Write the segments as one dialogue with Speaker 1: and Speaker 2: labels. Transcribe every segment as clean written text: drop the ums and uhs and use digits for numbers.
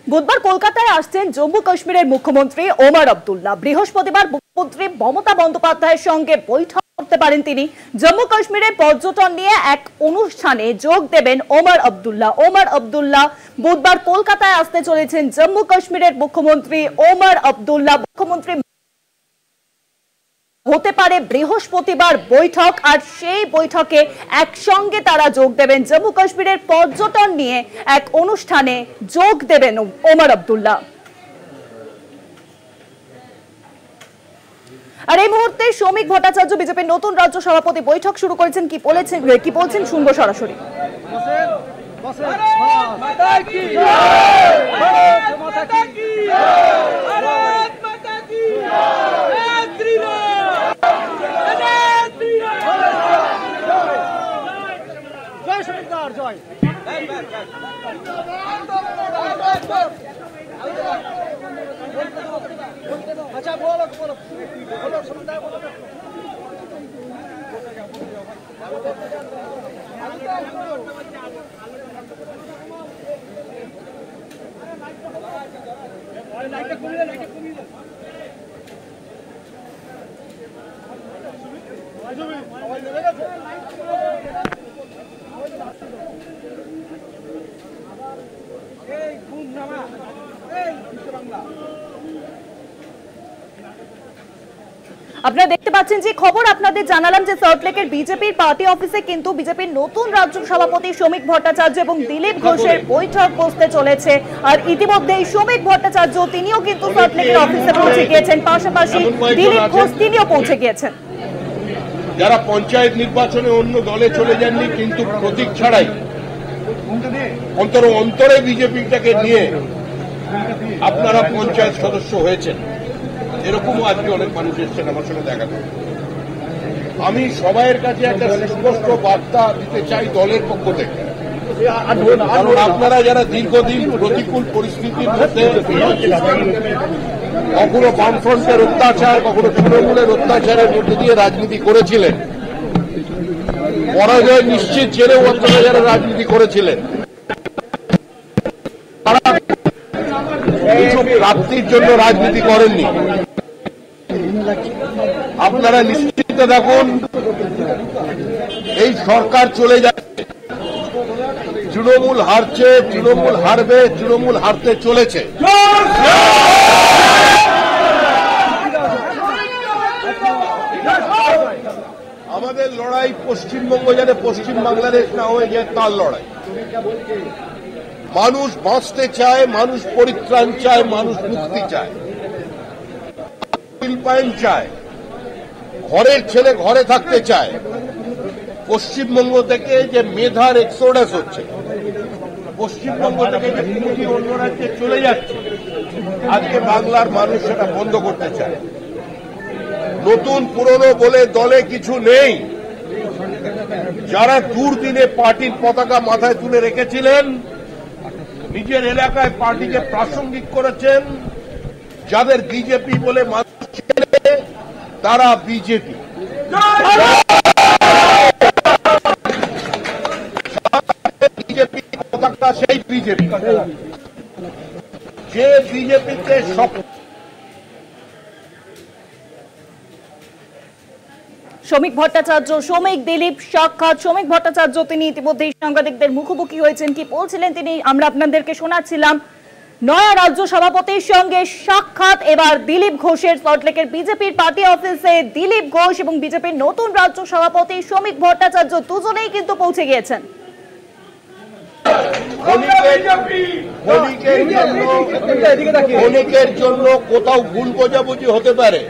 Speaker 1: বুধবার কলকাতায় আসছেন জম্মু কাশ্মীরের মুখ্যমন্ত্রী ওমর আব্দুল্লাহ। বৃহস্পতিবার মুখ্যমন্ত্রী মমতা বন্দ্যোপাধ্যায়ের সঙ্গে বৈঠক করতে পারেন তিনি। জম্মু কাশ্মীরের পর্যটন নিয়ে এক অনুষ্ঠানে যোগ দেবেন ওমর আব্দুল্লাহ। ওমর আব্দুল্লাহ বুধবার কলকাতায় আসতে চলেছেন জম্মু কাশ্মীরের মুখ্যমন্ত্রী ওমর আব্দুল্লাহ। মুখ্যমন্ত্রী হতে পারে বৃহস্পতিবার বৈঠক, আর সেই বৈঠকে একসঙ্গে তারা যোগ দেবেন। জম্মু কাশ্মীরের পর্যটন নিয়ে এক অনুষ্ঠানে যোগ দেবেন ওমর আব্দুল্লাহ। আর এই মুহূর্তে শ্রমিক ভট্টাচার্য বিজেপির নতুন রাজ্য সভাপতি বৈঠক শুরু করেছেন। কি বলছেন শুনবো সরাসরি।
Speaker 2: अच्छा बोलो बोलो बोलो सुनता है बोलो लाइट कमिए आवाज देगा এই ঘুম নামা এই বাংলা।
Speaker 1: আপনারা দেখতে পাচ্ছেন যে খবর আপনাদের জানালাম যে সল্টলেকের বিজেপির পার্টি অফিসে কিন্তু বিজেপির নতুন রাজ্য সভাপতি শ্রমিক ভট্টাচার্য এবং দিলীপ ঘোষের বৈঠক বসতে চলেছে। আর ইতিমধ্যেই শ্রমিক ভট্টাচার্য তিনিও কিন্তু সল্টলেকের অফিসে পৌঁছে গিয়েছেন, পাশাপাশি দিলীপ ঘোষ তিনিও পৌঁছে গিয়েছেন।
Speaker 3: যারা পঞ্চায়েত নির্বাচনে অন্য দলে চলে যাননি কিন্তু প্রতীক ছাড়াই অন্তরে বিজেপিটাকে নিয়ে আপনারা পঞ্চায়েত সদস্য হয়েছেন, এরকমও আজকে অনেক মানুষ এসছেন আমার সঙ্গে দেখা করতে। আমি সবাইয়ের কাছে একটা সুস্পষ্ট বার্তা দিতে চাই দলের পক্ষ থেকে, কারণ আপনারা যারা দীর্ঘদিন প্রতিকূল পরিস্থিতির মধ্যে কখনো বামফ্রন্টের অত্যাচার, কখনো তৃণমূলের অত্যাচারের মধ্যে দিয়ে রাজনীতি করেছিলেন, পরাজয় নিশ্চিত জেনেও আপনারা যারা রাজনীতি করেছিলেন, তারা কিছু প্রাপ্তির জন্য রাজনীতি করেননি। আপনারা নিশ্চিত থাকুন, এই সরকার চলে যাচ্ছে, তৃণমূল হারছে, তৃণমূল হারবে, তৃণমূল হারতে চলেছে। আমাদের লড়াই পশ্চিমবঙ্গ যাতে পশ্চিম বাংলাদেশ না হয়ে যায় তার লড়াই। মানুষ বাঁচতে চায়, মানুষ পরিত্রাণ চায়, মানুষ মুক্তি চায়, শিল্পায়ন চায়, ঘরের ছেলে ঘরে থাকতে চায়। পশ্চিমবঙ্গ থেকে যে মেধার এক্সোডাস হচ্ছে, পশ্চিমবঙ্গ থেকে যে কোটি অন্য রাজ্যে চলে যাচ্ছে, আজকে বাংলার মানুষ সেটা বন্ধ করতে চায়। নতুন পুরনো বলে দলে কিছু নেই। যারা দুর্দিনে পার্টির পতাকা মাথায় তুলে রেখেছিলেন, নিজের এলাকায় পার্টিকে প্রাসঙ্গিক করেছেন, যাদের বিজেপি বলে মানুষ চেনে, তারা বিজেপি। বিজেপি পতাকা সেই বিজেপি, যে বিজেপিতে সব।
Speaker 1: শ্রমিক ভট্টাচার্য, শ্রমিক দিলীপ সাক্ষাৎ। শ্রমিক ভট্টাচার্য তিনি ইতিমধ্যেই সাংবাদিকদের মুখোমুখি হয়েছেন। কি বলছিলেন তিনি আমরা আপনাদেরকে শোনাচ্ছিলাম। নয়া রাজ্য সভাপতির সঙ্গে সাক্ষাৎ এবার দিলীপ ঘোষের। সল্টলেকের বিজেপির পার্টি অফিসে দিলীপ ঘোষ এবং বিজেপির নতুন রাজ্য সভাপতি শ্রমিক ভট্টাচার্য দুজনেই কিন্তু পৌঁছে গিয়েছেন।
Speaker 3: ক্ষণিকের জন্য কোথাও ভুল বোঝাবুঝি হতে পারে,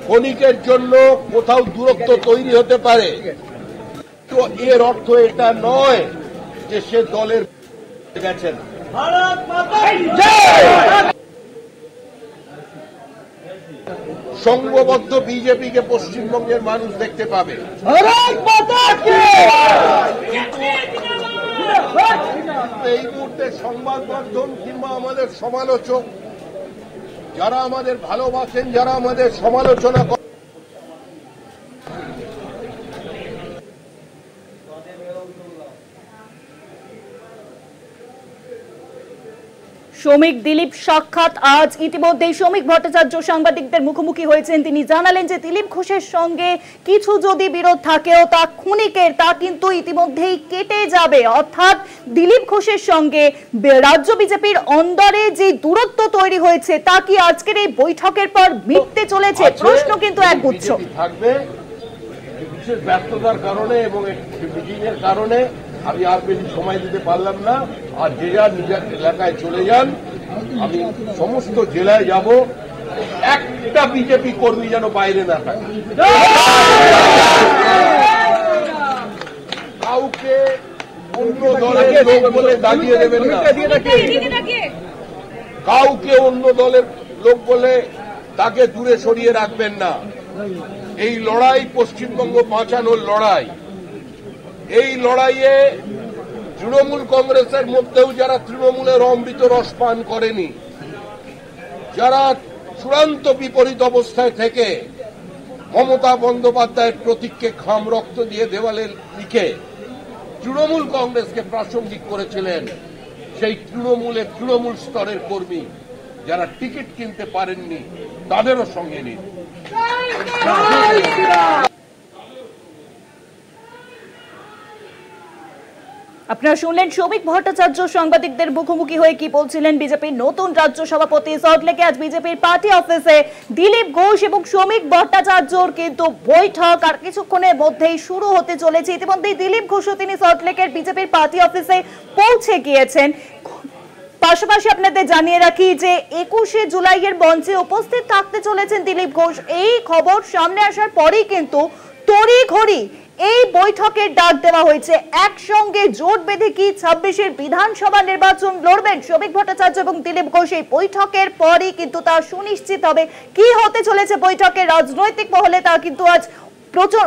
Speaker 3: ক্ষণিকের জন্য কোথাও দূরত্ব তৈরি হতে পারে, তো এর অর্থ এটা নয় যে সে দলের গেছেন। সংঘবদ্ধ বিজেপিকে পশ্চিমবঙ্গের মানুষ দেখতে পাবে। এই মুহূর্তে সংবাদ মাধ্যম কিংবা আমাদের সমালোচক যারা আমাদের ভালোবাসেন, যারা আমাদের সমালোচনা করেন,
Speaker 1: শ্রমিক দিলীপ সাক্ষাৎ আজ ইতিমধ্যেই শ্রমিক ভট্টাচার্য সাংবাদিকদের মুখোমুখি হয়েছেন। তিনি জানালেন যে দিলীপ ঘোষের সঙ্গে কিছু যদি বিরোধ থাকেও তা ক্ষণিকের, তা কিন্তু ইতিমধ্যেই কেটে যাবে। অর্থাৎ দিলীপ ঘোষের সঙ্গে রাজ্য বিজেপির অন্দরে যে দূরত্ব তৈরি হয়েছে তা কি আজকের এই বৈঠকের পর মিটতে চলেছে? প্রশ্ন কিন্তু একগুচ্ছ
Speaker 3: থাকবে। বিশেষ ব্যস্ততার কারণে এবং মিটিংয়ের কারণে আমি আর বেশি সময় দিতে পারলাম না। আর যে যার নিজের এলাকায় চলে যান। আমি সমস্ত জেলায় যাব, একটা বিজেপি কর্মী যেন বাইরে না থাকে। কাউকে অন্য দলের লোক বলে দাগিয়ে দেবেন না, কাউকে অন্য দলের লোক বলে তাকে দূরে সরিয়ে রাখবেন না। এই লড়াই পশ্চিমবঙ্গ বাঁচানোর লড়াই। এই লড়াইয়ে তৃণমূল কংগ্রেসের মধ্যেও যারা তৃণমূলের অমৃত রস পান করেনি, যারা চূড়ান্ত বিপরীত অবস্থায় থেকে মমতা বন্দ্যোপাধ্যায়ের প্রতীককে খাম রক্ত দিয়ে দেওয়ালে লিখে তৃণমূল কংগ্রেসকে প্রাসঙ্গিক করেছিলেন, সেই তৃণমূল স্তরের কর্মী যারা টিকিট কিনতে পারেননি তাদেরও সঙ্গে নিন।
Speaker 1: আপনারা শুনলেন শ্রমিক ভট্টাচার্য সাংবাদিকদের মুখোমুখি হয়ে কি বলছিলেন। বিজেপির নতুন রাজ্য সভাপতি সল্টলেকে আজ বিজেপির পার্টি অফিসে দিলীপ ঘোষ এবং শ্রমিক ভট্টাচার্যর কিন্তু বৈঠক আর কিছুক্ষণের মধ্যেই শুরু হতে চলেছে। ইতিমধ্যেই দিলীপ ঘোষও তিনি সল্টলেকের বিজেপির পার্টি অফিসে পৌঁছে গিয়েছেন। পাশাপাশি আপনাদের জানিয়ে রাখি যে 21শে জুলাইয়ের মঞ্চে উপস্থিত থাকতে চলেছেন দিলীপ ঘোষ। এই খবর সামনে আসার পরেই কিন্তু তড়িঘড়ি এই বৈঠকের ডাক দেওয়া হয়েছে। একসঙ্গে জোট বেঁধে কি 26-এর বিধানসভা নির্বাচন লড়বেন শ্রমিক ভট্টাচার্য এবং দিলীপ ঘোষ? এই বৈঠকের পরই কিন্তু তা সুনিশ্চিত হবে। কি হতে চলেছে বৈঠকের রাজনৈতিক মহলে তা কিন্তু আজ প্রচুর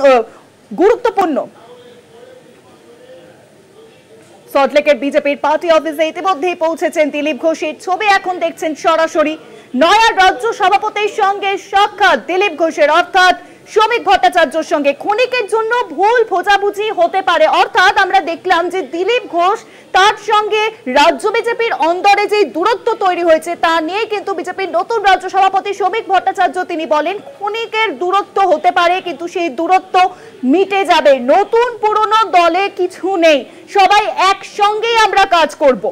Speaker 1: গুরুত্বপূর্ণ। সল্টলেকের বিজেপির পার্টি অফিসে ইতিমধ্যেই পৌঁছেছেন দিলীপ ঘোষের ছবি এখন দেখছেন সরাসরি। নয়া রাজ্য সভাপতির সঙ্গে সাক্ষাৎ দিলীপ ঘোষের, অর্থাৎ শ্রমিক ভট্টাচার্যের সঙ্গে ক্ষণিকের জন্য ভুল বোঝাবুঝি হতে পারে। অর্থাৎ আমরা দেখলাম যে দিলীপ ঘোষ তার সঙ্গে রাজ্য বিজেপির অন্দরে যে দূরত্ব তৈরি হয়েছে তা নিয়ে কিন্তু বিজেপির নতুন রাজ্য সভাপতি শ্রমিক ভট্টাচার্য তিনি বলেন ক্ষণিকের দূরত্ব হতে পারে কিন্তু সেই দূরত্ব মিটে যাবে। নতুন পুরনো দলে কিছু নেই, সবাই একসঙ্গেই আমরা কাজ করব।